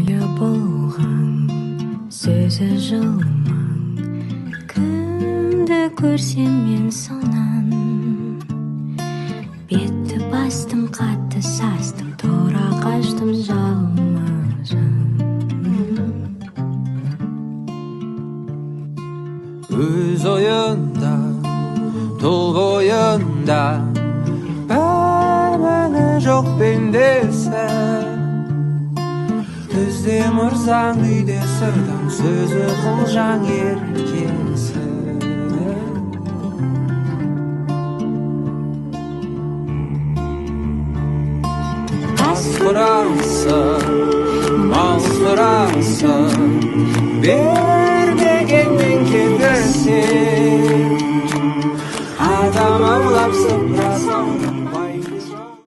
күле болған сөзі жылмаң, кімді көрсем мен сонан бетті бастым, қатты састым, тұра қаштым жалма-жан. Өз ойында, тұл бойында бәрі жоқ пендесі. Түзде мұрзаң, үйде сырдаң, сөзі қылжаң еркесі. Асқырасың, малсырасың, бермегенмен кетірсең, адам аулап сыпырасың.